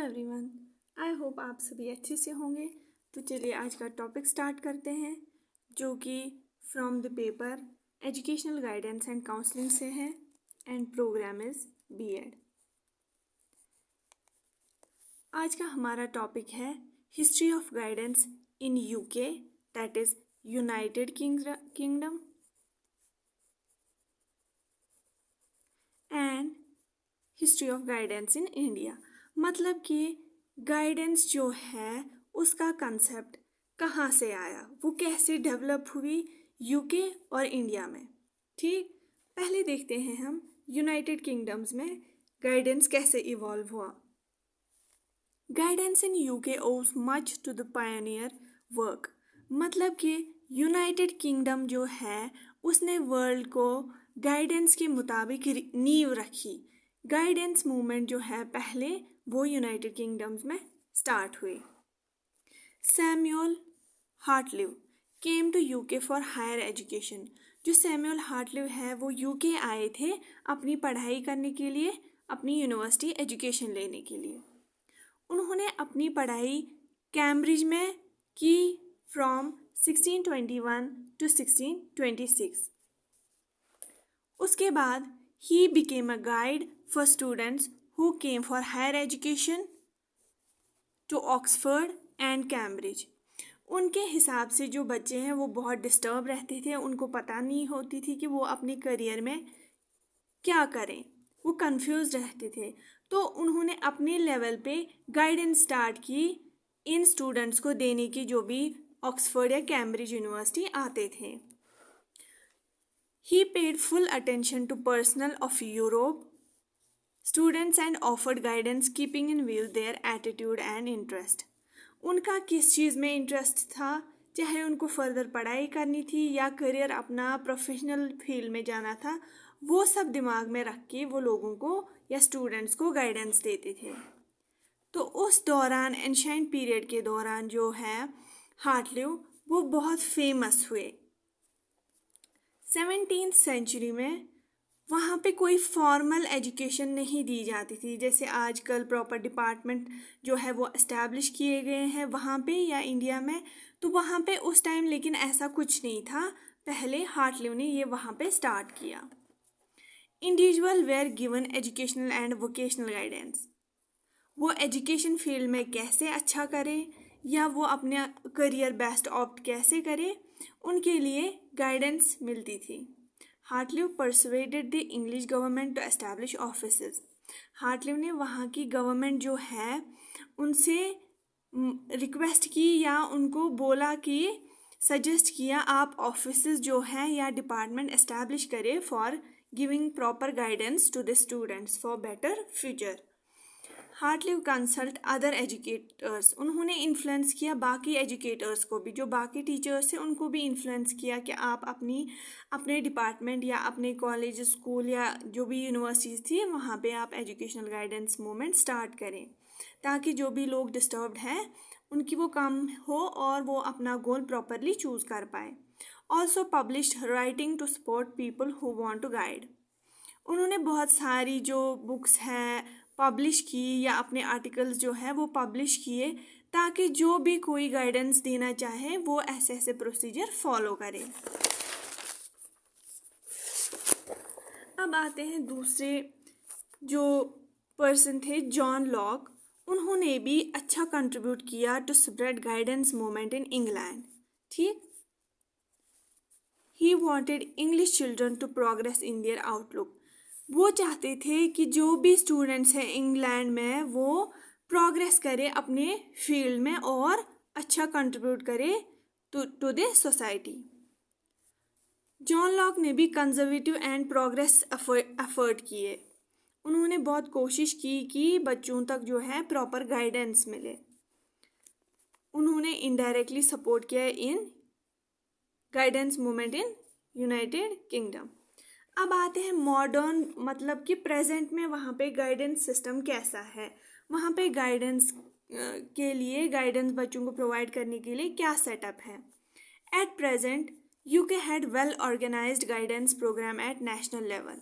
Everyone, I hope आप सभी अच्छे से होंगे। तो चलिए आज का टॉपिक स्टार्ट करते हैं, जो कि from the paper educational guidance and counselling से है एंड प्रोग्राम इज बीएड। आज का हमारा टॉपिक है history of guidance in UK, that is United kingdom, and history of guidance in India. मतलब कि गाइडेंस जो है उसका कंसेप्ट कहाँ से आया, वो कैसे डेवलप हुई यूके और इंडिया में। ठीक, पहले देखते हैं हम यूनाइटेड किंगडम्स में गाइडेंस कैसे इवॉल्व हुआ। Guidance in UK owes much to the pioneer work. मतलब कि यूनाइटेड किंगडम जो है उसने वर्ल्ड को गाइडेंस के मुताबिक नींव रखी। गाइडेंस मूवमेंट जो है पहले वो यूनाइटेड किंगडम्स में स्टार्ट हुई। Samuel Hartlib came to UK for higher education. जो सैमुअल हार्टलिव है वो यूके आए थे अपनी पढ़ाई करने के लिए, अपनी यूनिवर्सिटी एजुकेशन लेने के लिए। उन्होंने अपनी पढ़ाई कैम्ब्रिज में की फ्रॉम 1621 टू 1626। उसके बाद he became a guide for students who came for higher education to Oxford and Cambridge. उनके हिसाब से जो बच्चे हैं वो बहुत डिस्टर्ब रहते थे, उनको पता नहीं होती थी कि वो अपने करियर में क्या करें, वो कंफ्यूज रहते थे। तो उन्होंने अपने लेवल पे गाइडेंस स्टार्ट की इन स्टूडेंट्स को देने की जो भी ऑक्सफोर्ड या कैम्ब्रिज यूनिवर्सिटी आते थे। He paid full attention to personnel of Europe students and offered guidance keeping in view their attitude and interest. उनका किस चीज़ में इंटरेस्ट था, चाहे उनको फर्दर पढ़ाई करनी थी या करियर अपना प्रोफेशनल फील्ड में जाना था, वो सब दिमाग में रख के वो लोगों को या स्टूडेंट्स को गाइडेंस देते थे। तो उस दौरान एंशिएंट पीरियड के दौरान जो है हार्टलिव वो बहुत फेमस हुए। 17th सेंचुरी में वहाँ पे कोई फॉर्मल एजुकेशन नहीं दी जाती थी, जैसे आजकल प्रॉपर डिपार्टमेंट जो है वो इस्टेब्लिश किए गए हैं वहाँ पे या इंडिया में। तो वहाँ पे उस टाइम लेकिन ऐसा कुछ नहीं था, पहले हार्टलिव ने ये वहाँ पे स्टार्ट किया। Individual were given educational and vocational guidance. वो एजुकेशन फील्ड में कैसे अच्छा करे या वो अपने करियर बेस्ट ऑप्ट कैसे करे, उनके लिए गाइडेंस मिलती थी। Hartlib persuaded the English government to establish offices. Hartlib ने वहाँ की गवर्नमेंट जो है उनसे रिक्वेस्ट की या उनको बोला कि सजेस्ट किया आप ऑफिसेज जो हैं या डिपार्टमेंट एस्टैब्लिश करें for giving proper guidance to the students for better future. Hartlib consult other educators. उन्होंने इन्फ्लुएंस किया बाकी एजुकेटर्स को भी, जो बाकी टीचर्स हैं उनको भी इन्फ्लुएंस किया कि आप अपने डिपार्टमेंट या अपने कॉलेज स्कूल या जो भी यूनिवर्सिटीज़ थी वहाँ पे आप एजुकेशनल गाइडेंस मूवमेंट स्टार्ट करें, ताकि जो भी लोग डिस्टर्ब्ड हैं उनकी वो कम हो और वो अपना गोल प्रॉपरली चूज़ कर पाए। Also published writing to support people who want to guide. उन्होंने बहुत सारी जो बुक्स हैं पब्लिश की या अपने आर्टिकल्स जो है वो पब्लिश किए, ताकि जो भी कोई गाइडेंस देना चाहे वो ऐसे ऐसे प्रोसीजर फॉलो करे। अब आते हैं दूसरे जो पर्सन थे, जॉन लॉक। उन्होंने भी अच्छा कंट्रीब्यूट किया to spread guidance movement in England. ठीक, he wanted English children to progress in their outlook. वो चाहते थे कि जो भी स्टूडेंट्स हैं इंग्लैंड में वो प्रोग्रेस करे अपने फील्ड में और अच्छा कंट्रीब्यूट करे to the society. John Locke ने भी कंजर्वेटिव एंड प्रोग्रेस एफर्ट किए। उन्होंने बहुत कोशिश की कि बच्चों तक जो है प्रॉपर गाइडेंस मिले। उन्होंने इनडायरेक्टली सपोर्ट किया in guidance movement in United kingdom. अब आते हैं मॉडर्न, मतलब कि प्रेजेंट में वहाँ पे गाइडेंस सिस्टम कैसा है, वहाँ पे गाइडेंस के लिए गाइडेंस बच्चों को प्रोवाइड करने के लिए क्या सेटअप है। At present UK had well organised guidance programme at national level.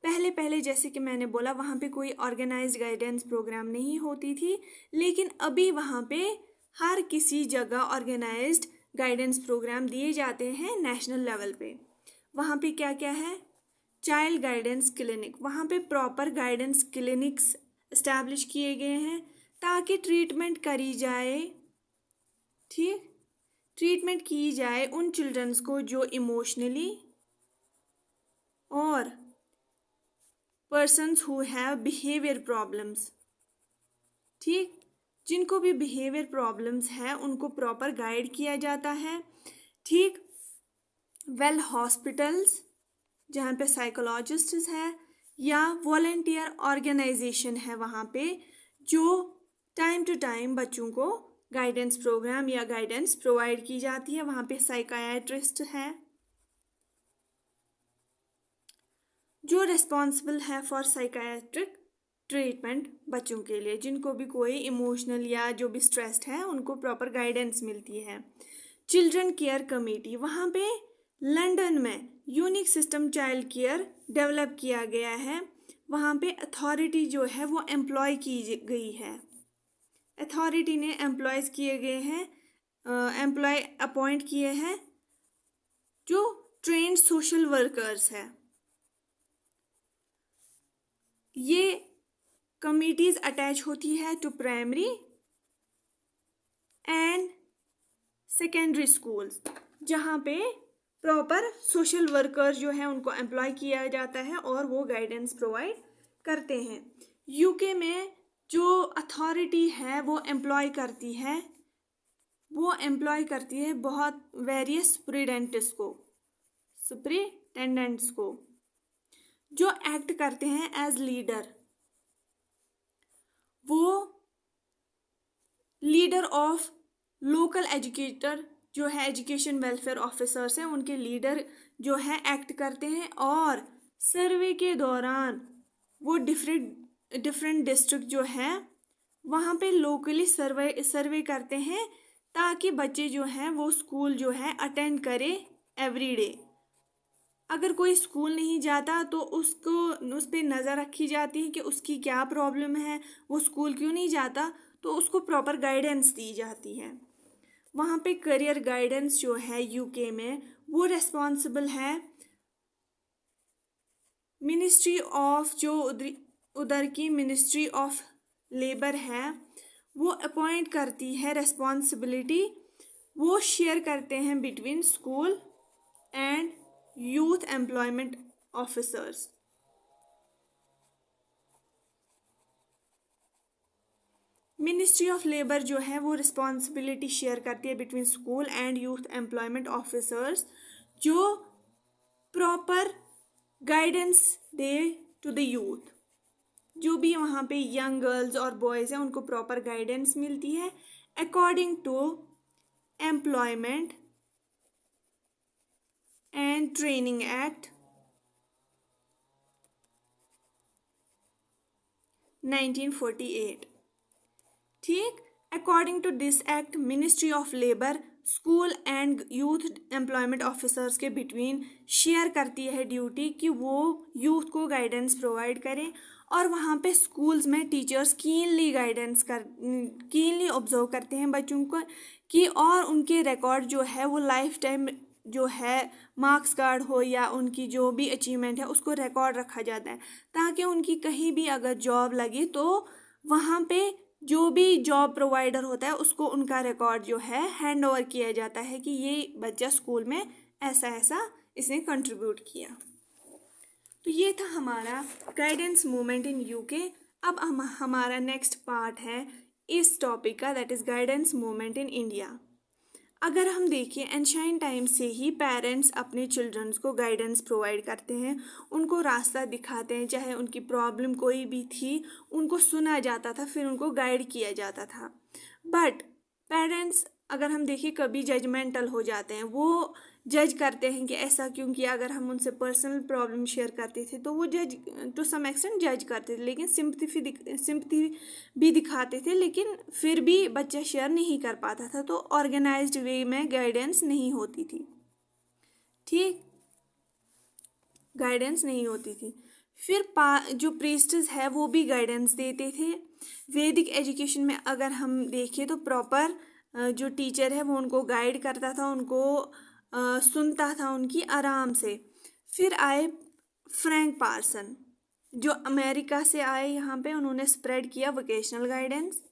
पहले पहले जैसे कि मैंने बोला वहाँ पे कोई ऑर्गेनाइज्ड गाइडेंस प्रोग्राम नहीं होती थी, लेकिन अभी वहाँ पे हर किसी जगह ऑर्गेनाइज्ड गाइडेंस प्रोग्राम दिए जाते हैं नेशनल लेवल पे। वहाँ पे क्या क्या है? चाइल्ड गाइडेंस क्लिनिक, वहाँ पे प्रॉपर गाइडेंस क्लिनिक्स इस्टेब्लिश किए गए हैं ताकि ट्रीटमेंट करी जाए, ठीक, ट्रीटमेंट की जाए उन चिल्ड्रंस को जो इमोशनली और persons who have behavior problems, ठीक, जिनको भी बिहेवियर प्रॉब्लम्स है उनको प्रॉपर गाइड किया जाता है, ठीक। वेल हॉस्पिटल्स जहाँ पे साइकोलॉजिस्ट्स है या वॉलेंटियर ऑर्गेनाइजेशन है वहाँ पे जो टाइम टू टाइम बच्चों को गाइडेंस प्रोग्राम या गाइडेंस प्रोवाइड की जाती है। वहाँ पे साइकायाट्रिस्ट है जो रिस्पॉन्सिबल है फॉर साइकायाट्रिक ट्रीटमेंट बच्चों के लिए, जिनको भी कोई इमोशनल या जो भी स्ट्रेस्ड है उनको प्रॉपर गाइडेंस मिलती है। चिल्ड्रन केयर कमेटी, वहाँ पे लंदन में unique system child care develop किया गया है। वहाँ पे अथॉरिटी जो है वो एम्प्लॉय की गई है, अथॉरिटी ने एम्प्लॉयज किए गए हैं, एम्प्लॉय अपॉइंट किए हैं जो ट्रेन्ड सोशल वर्कर्स है। ये कमिटीज अटैच होती है to primary and secondary schools, जहाँ पे प्रॉपर सोशल वर्कर्स जो है उनको एम्प्लॉय किया जाता है और वो गाइडेंस प्रोवाइड करते हैं। यूके में जो अथॉरिटी है वो एम्प्लॉय करती है बहुत वेरियस सुपरिटेंडेंट्स को जो एक्ट करते हैं एज लीडर। वो लीडर ऑफ लोकल एजुकेटर जो है एजुकेशन वेलफेयर ऑफिसर्स हैं, उनके लीडर जो है एक्ट करते हैं और सर्वे के दौरान वो डिफरेंट डिस्ट्रिक्ट जो है वहाँ पे लोकली सर्वे करते हैं ताकि बच्चे जो हैं वो स्कूल जो है अटेंड करे एवरी डे। अगर कोई स्कूल नहीं जाता तो उस पर नज़र रखी जाती है कि उसकी क्या प्रॉब्लम है, वो स्कूल क्यों नहीं जाता, तो उसको प्रॉपर गाइडेंस दी जाती है। वहाँ पे करियर गाइडेंस जो है यूके में वो रिस्पॉन्सिबल है मिनिस्ट्री ऑफ, जो उधर की मिनिस्ट्री ऑफ लेबर है वो अपॉइंट करती है रिस्पॉन्सिबिलिटी, वो शेयर करते हैं between school and youth employment officers. Ministry of labour जो है वो रिस्पॉन्सिबिलिटी शेयर करती है between school and youth employment officers, जो प्रॉपर गाइडेंस दे टू द यूथ। जो भी वहाँ पे यंग गर्ल्स और बॉयज़ हैं उनको प्रॉपर गाइडेंस मिलती है according to employment and training act 1948, ठीक। According to this act ministry of labour school and youth employment officers के बिटवीन शेयर करती है ड्यूटी कि वो यूथ को गाइडेंस प्रोवाइड करें। और वहाँ पे स्कूल्स में टीचर्स कीनली ऑब्जर्व करते हैं बच्चों को कि और उनके रिकॉर्ड जो है वो लाइफ टाइम जो है मार्क्स कार्ड हो या उनकी जो भी अचीवमेंट है उसको रिकॉर्ड रखा जाता है ताकि उनकी कहीं भी अगर जॉब लगी तो वहाँ पे जो भी जॉब प्रोवाइडर होता है उसको उनका रिकॉर्ड जो है हैंड ओवर किया जाता है कि ये बच्चा स्कूल में ऐसा ऐसा इसने कंट्रीब्यूट किया। तो ये था हमारा गाइडेंस मूवमेंट इन यूके। अब हमारा नेक्स्ट पार्ट है इस टॉपिक का, that is guidance movement in India. अगर हम देखें एंशिएंट टाइम से ही पेरेंट्स अपने चिल्ड्रंस को गाइडेंस प्रोवाइड करते हैं, उनको रास्ता दिखाते हैं। चाहे उनकी प्रॉब्लम कोई भी थी उनको सुना जाता था, फिर उनको गाइड किया जाता था। बट पेरेंट्स अगर हम देखें कभी जजमेंटल हो जाते हैं, वो जज करते हैं कि ऐसा क्यों किया। अगर हम उनसे पर्सनल प्रॉब्लम शेयर करते थे तो वो जज टू सम एक्सटेंट जज करते थे, लेकिन सिंपथी भी दिखाते थे, लेकिन फिर भी बच्चा शेयर नहीं कर पाता था। तो ऑर्गेनाइज्ड वे में गाइडेंस नहीं होती थी, ठीक, गाइडेंस नहीं होती थी। फिर जो प्रीस्ट्स है वो भी गाइडेंस देते थे। वैदिक एजुकेशन में अगर हम देखें तो प्रॉपर जो टीचर है वो उनको गाइड करता था, उनको सुनता था उनकी आराम से। फिर आए फ्रैंक पार्सन जो अमेरिका से आए, यहाँ पे उन्होंने स्प्रेड किया वोकेशनल गाइडेंस।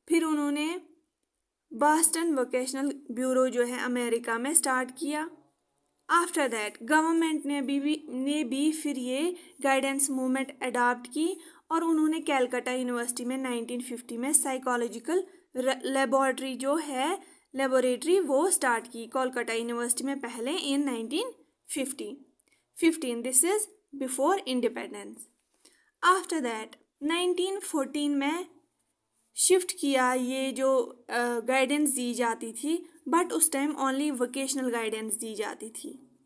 फिर उन्होंने बॉस्टन वोकेशनल ब्यूरो जो है अमेरिका में स्टार्ट किया। आफ्टर दैट गवर्नमेंट ने भी फिर ये गाइडेंस मूवमेंट अडॉप्ट की और उन्होंने कैलकाटा यूनिवर्सिटी में 1950 में साइकोलॉजिकल लेबोरेटरी वो स्टार्ट की कोलकाता यूनिवर्सिटी में पहले इन 1915। This is before independence. After that 1914 में शिफ्ट किया ये जो गाइडेंस दी जाती थी, बट उस टाइम ओनली वोकेशनल गाइडेंस दी जाती थी।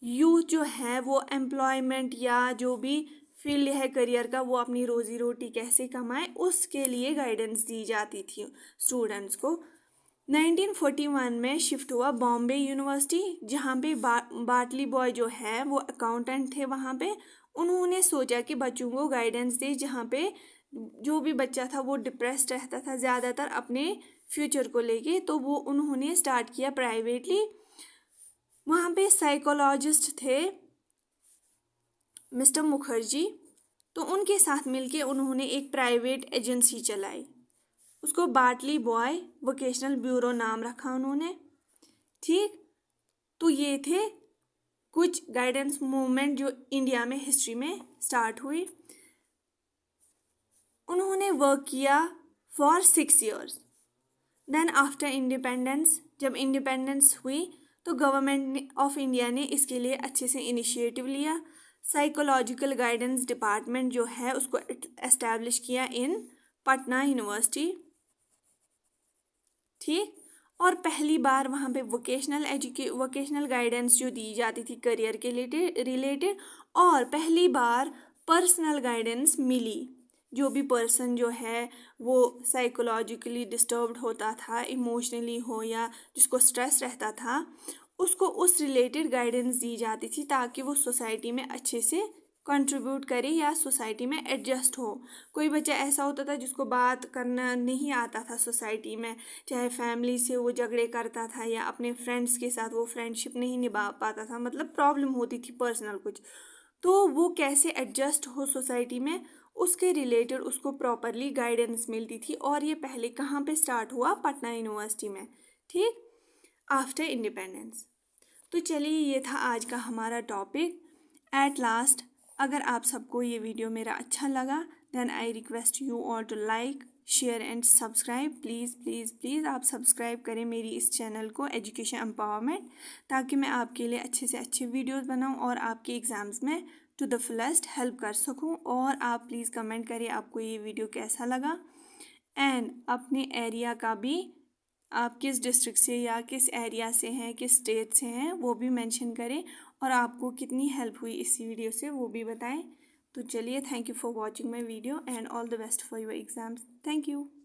यूथ जो है वो एम्प्लॉयमेंट या जो भी फील्ड है करियर का, वो अपनी रोजी रोटी कैसे कमाए उसके लिए गाइडेंस दी जाती थी स्टूडेंट्स को। 1941 में शिफ्ट हुआ बॉम्बे यूनिवर्सिटी, जहाँ पे बाटली बॉय जो है वो अकाउंटेंट थे वहाँ पे। उन्होंने सोचा कि बच्चों को गाइडेंस दे, जहाँ पे जो भी बच्चा था वो डिप्रेस्ड रहता था ज़्यादातर अपने फ्यूचर को लेके, तो वो उन्होंने स्टार्ट किया प्राइवेटली। वहाँ पे साइकोलॉजिस्ट थे मिस्टर मुखर्जी, तो उनके साथ मिलके उन्होंने एक प्राइवेट एजेंसी चलाई, उसको बाटली बॉय वोकेशनल ब्यूरो नाम रखा उन्होंने। ठीक, तो ये थे कुछ गाइडेंस मूवमेंट जो इंडिया में हिस्ट्री में स्टार्ट हुई। उन्होंने वर्क किया for 6 years। Then after independence, जब इंडिपेंडेंस हुई तो गवर्नमेंट ऑफ इंडिया ने इसके लिए अच्छे से इनिशिएटिव लिया। साइकोलॉजिकल गाइडेंस डिपार्टमेंट जो है उसको एस्टैब्लिश किया इन पटना यूनिवर्सिटी। ठीक, और पहली बार वहाँ पे वोकेशनल गाइडेंस जो दी जाती थी करियर के रिलेटेड, और पहली बार पर्सनल गाइडेंस मिली। जो भी पर्सन जो है वो साइकोलॉजिकली डिस्टर्ब्ड होता था, इमोशनली हो या जिसको स्ट्रेस रहता था, उसको उस रिलेटेड गाइडेंस दी जाती थी ताकि वो सोसाइटी में अच्छे से कंट्रीब्यूट करे या सोसाइटी में एडजस्ट हो। कोई बच्चा ऐसा होता था जिसको बात करना नहीं आता था सोसाइटी में, चाहे फैमिली से वो झगड़े करता था या अपने फ्रेंड्स के साथ वो फ्रेंडशिप नहीं निभा पाता था, मतलब प्रॉब्लम होती थी पर्सनल कुछ, तो वो कैसे एडजस्ट हो सोसाइटी में उसके रिलेटेड उसको प्रॉपरली गाइडेंस मिलती थी। और ये पहले कहाँ पे स्टार्ट हुआ? पटना यूनिवर्सिटी में। ठीक, आफ्टर इंडिपेंडेंस। तो चलिए ये था आज का हमारा टॉपिक। एट लास्ट, अगर आप सबको ये वीडियो मेरा अच्छा लगा then I request you all to like, share and subscribe. Please please please आप सब्सक्राइब करें मेरी इस चैनल को एजुकेशन एम्पावरमेंट, ताकि मैं आपके लिए अच्छे से अच्छे वीडियोस बनाऊं और आपके एग्ज़ाम्स में टू द फुलेस्ट हेल्प कर सकूं। और आप प्लीज़ कमेंट करें आपको ये वीडियो कैसा लगा, एंड अपने एरिया का भी, आप किस डिस्ट्रिक्ट से या किस एरिया से हैं, किस स्टेट से हैं, वो भी मेंशन करें, और आपको कितनी हेल्प हुई इस वीडियो से वो भी बताएं। तो चलिए, thank you for watching my video and all the best for your exams. Thank you.